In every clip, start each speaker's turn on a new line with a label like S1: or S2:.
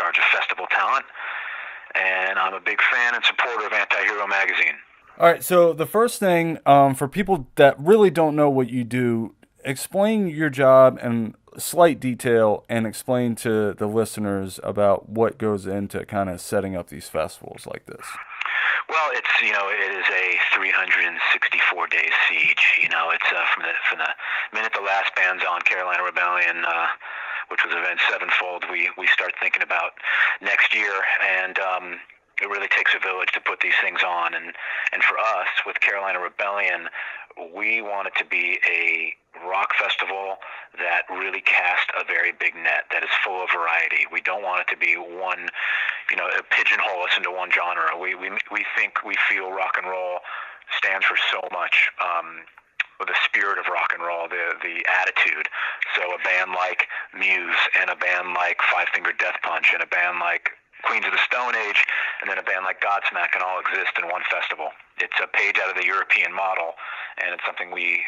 S1: charge of festival talent, and I'm a big fan and supporter of Antihero Magazine.
S2: All right, so the first thing, for people that really don't know what you do, explain your job in slight detail and explain to the listeners about what goes into kind of setting up these festivals like this.
S1: Well, it is a 364-day siege. It's from the minute the last band's on, Carolina Rebellion, which was Event Sevenfold, we start thinking about next year, and it really takes a village to put these things on. And for us, with Carolina Rebellion, we want it to be a rock festival that really casts a very big net, that is full of variety. We don't want it to be one, pigeonhole us into one genre. We feel rock and roll stands for so much. The spirit of rock and roll, the attitude. So a band like Muse and a band like Five Finger Death Punch and a band like Queens of the Stone Age and then a band like Godsmack can all exist in one festival. It's a page out of the European model, and it's something we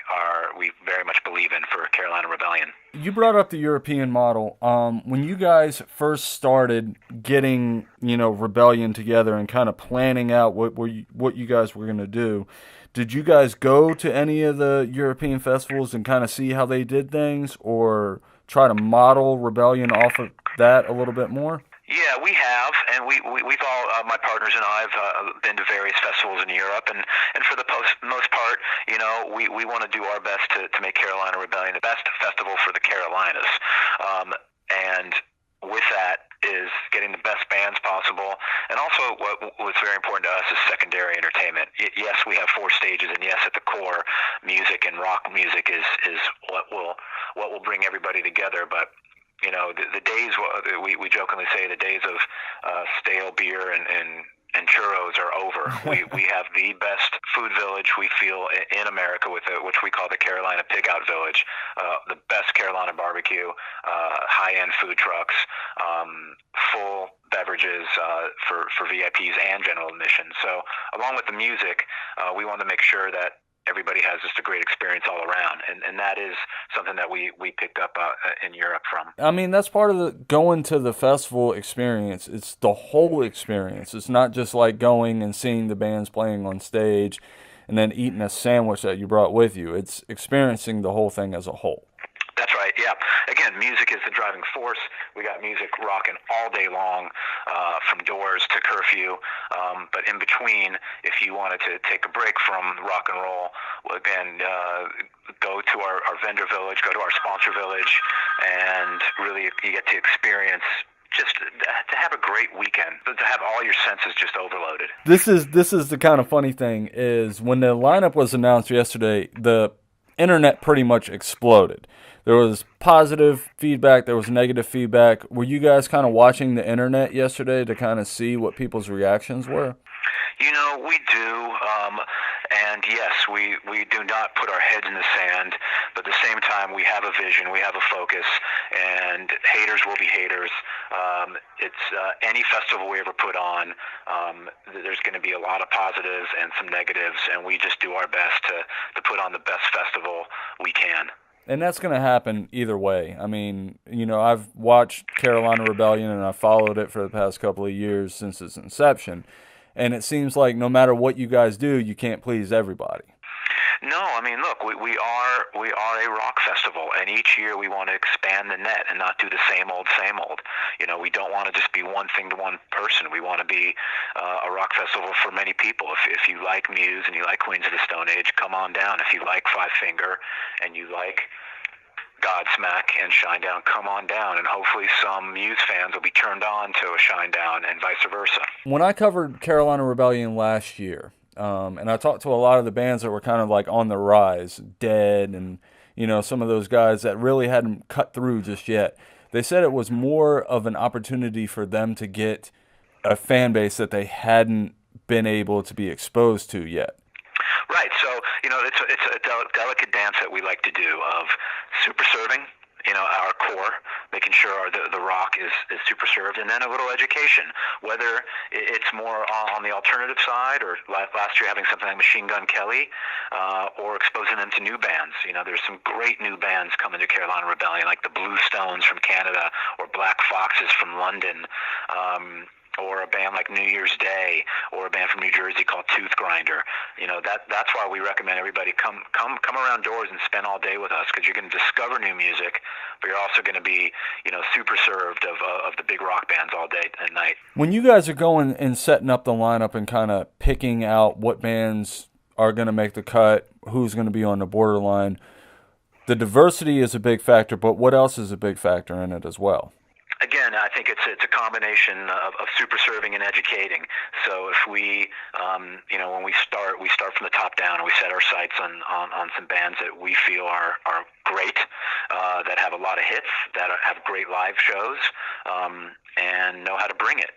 S1: very much believe in for Carolina Rebellion.
S2: You brought up the European model. When you guys first started getting, Rebellion together and kind of planning out what you guys were going to do, did you guys go to any of the European festivals and kind of see how they did things, or try to model Rebellion off of that a little bit more?
S1: Yeah, we have, and we've all, my partners and I have been to various festivals in Europe, and for the most part, we want to do our best to make Carolina Rebellion the best festival for the Carolinas, and with that is getting the best bands possible, and also what's very important to us is secondary entertainment. Yes, we have 4 stages, and yes, at the core, music and rock music is what will bring everybody together, but the days, we jokingly say, the days of stale beer and churros are over. We have the best food village, we feel, in America, which we call the Carolina Pig Out Village. The best Carolina barbecue, high-end food trucks, full beverages for VIPs and general admission. So along with the music, we want to make sure that everybody has just a great experience all around, and that is something that we picked up in Europe from.
S2: I mean, that's part of the going to the festival experience. It's the whole experience. It's not just like going and seeing the bands playing on stage and then eating a sandwich that you brought with you. It's experiencing the whole thing as a whole.
S1: That's right, yeah. Again, music is the driving force. We got music rocking all day long, from doors to curfew. But in between, if you wanted to take a break from rock and roll, well, again, go to our vendor village, go to our sponsor village, and really you get to experience just to have a great weekend, to have all your senses just overloaded.
S2: This is the kind of funny thing is when the lineup was announced yesterday, the internet pretty much exploded. There was positive feedback, there was negative feedback. Were you guys kind of watching the internet yesterday to kind of see what people's reactions were?
S1: We do, and yes, we do not put our heads in the sand, but at the same time, we have a vision, we have a focus, and haters will be haters. It's any festival we ever put on, there's going to be a lot of positives and some negatives, and we just do our best to put on the best festival we can.
S2: And that's going to happen either way. I mean, I've watched Carolina Rebellion and I've followed it for the past couple of years since its inception. And it seems like no matter what you guys do, you can't please everybody.
S1: No, I mean, look, we are a rock festival, and each year we want to expand the net and not do the same old, same old. We don't want to just be one thing to one person. We want to be a rock festival for many people. If you like Muse and you like Queens of the Stone Age, come on down. If you like Five Finger and you like Godsmack and Shinedown, come on down, and hopefully some Muse fans will be turned on to a Shinedown and vice versa.
S2: When I covered Carolina Rebellion last year, and I talked to a lot of the bands that were kind of like on the rise, Dead and, some of those guys that really hadn't cut through just yet. They said it was more of an opportunity for them to get a fan base that they hadn't been able to be exposed to yet.
S1: Right, so, it's a delicate dance that we like to do of super serving our core, making sure the rock is super served, and then a little education, whether it's more on the alternative side, or last year having something like Machine Gun Kelly, or exposing them to new bands. There's some great new bands coming to Carolina Rebellion, like the Blue Stones from Canada, or Black Foxes from London, or a band like New Year's Day, or a band from New Jersey called Tooth Grinder. That's why we recommend everybody come around doors and spend all day with us, because you're going to discover new music, but you're also going to be super served of the big rock bands all day and night.
S2: When you guys are going and setting up the lineup and kind of picking out what bands are going to make the cut, who's going to be on the borderline, the diversity is a big factor, but what else is a big factor in it as well?
S1: Again, I think it's a combination of super serving and educating. So if we, when we start from the top down, and we set our sights on some bands that we feel are great, that have a lot of hits, that have great live shows, and know how to bring it.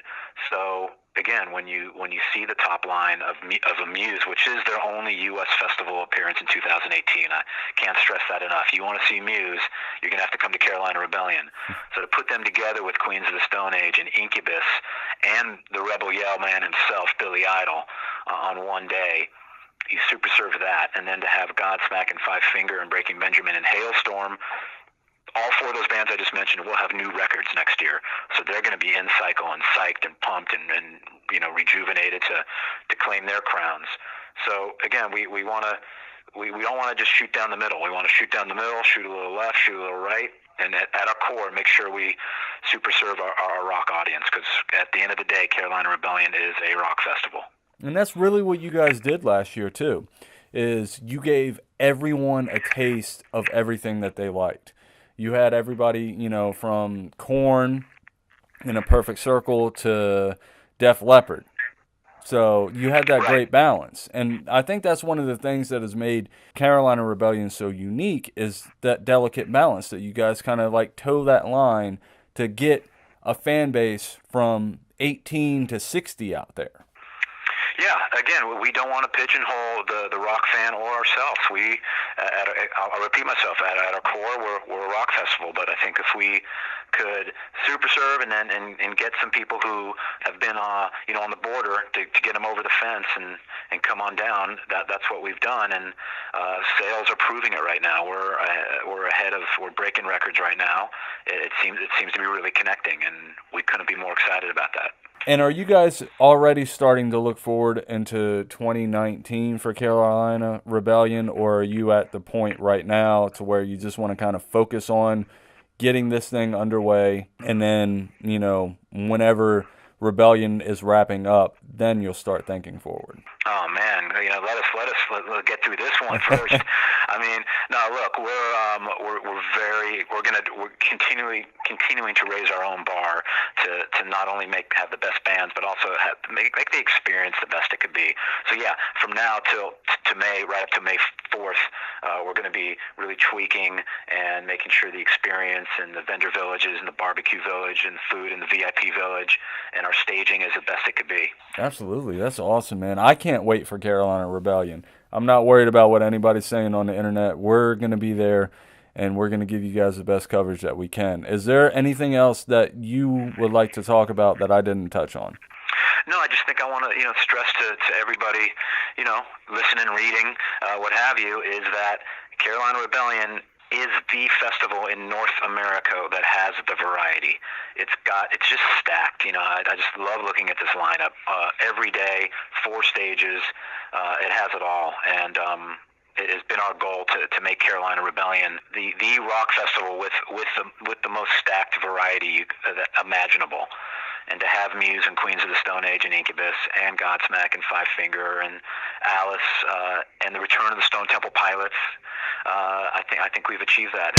S1: So again, when you see the top line of Muse, which is their only U.S. festival appearance in 2018, I can't stress that enough. You want to see Muse, you're going to have to come to Carolina Rebellion. So to put them together with Queens of the Stone Age and Incubus and the Rebel Yell Man himself, Billy Idol, on one day, you super serve that. And then to have Godsmack and Five Finger and Breaking Benjamin and Hailstorm, all four of those bands I just mentioned will have new records next year. So they're going to be in cycle and psyched and pumped and rejuvenated to claim their crowns. So again, we don't want to just shoot down the middle. We want to shoot down the middle, shoot a little left, shoot a little right, and at our core, make sure we super serve our rock audience, because at the end of the day, Carolina Rebellion is a rock festival. And
S2: that's really what you guys did last year too, is you gave everyone a taste of everything that they liked. You had everybody, from Korn in a Perfect Circle to Def Leppard. So you had that great balance. And I think that's one of the things that has made Carolina Rebellion so unique, is that delicate balance, that you guys kind of like toe that line to get a fan base from 18 to 60 out there.
S1: Yeah, again, we don't want to pigeonhole the rock fan or ourselves. I'll repeat myself, at our core, we're a rock festival, but I think if we could super serve and get some people who have been on the border to get them over the fence and come on down, that's what we've done, and sales are proving it right now. We're breaking records right now. It seems to be really connecting, and we couldn't be more excited about that.
S2: And are you guys already starting to look forward into 2019 for Carolina Rebellion, or are you at the point right now to where you just want to kind of focus on getting this thing underway, and then, whenever Rebellion is wrapping up, then you'll start thinking forward?
S1: Oh man, let us get through this one first. I mean, no, look, we're continuing to raise our own bar to not only have the best bands, but also make the experience the best it could be. So yeah, from now to May, right up to May 4th, we're going to be really tweaking and making sure the experience and the vendor villages and the barbecue village and food and the VIP village and our staging is the best it could be.
S2: Absolutely. That's awesome, man. I can't wait for Carolina Rebellion. I'm not worried about what anybody's saying on the internet. We're going to be there, and we're going to give you guys the best coverage that we can. Is there anything else that you would like to talk about that I didn't touch on?
S1: No, I just think I want to stress to everybody, listening, reading, what have you, is that Carolina Rebellion is the festival in North America that has the variety. It's just stacked. I just love looking at this lineup. Every day, 4 stages, it has it all. And it has been our goal to make Carolina Rebellion the rock festival with the most stacked variety imaginable. And to have Muse and Queens of the Stone Age and Incubus and Godsmack and Five Finger and Alice and the return of the Stone Temple Pilots, I think we've achieved that.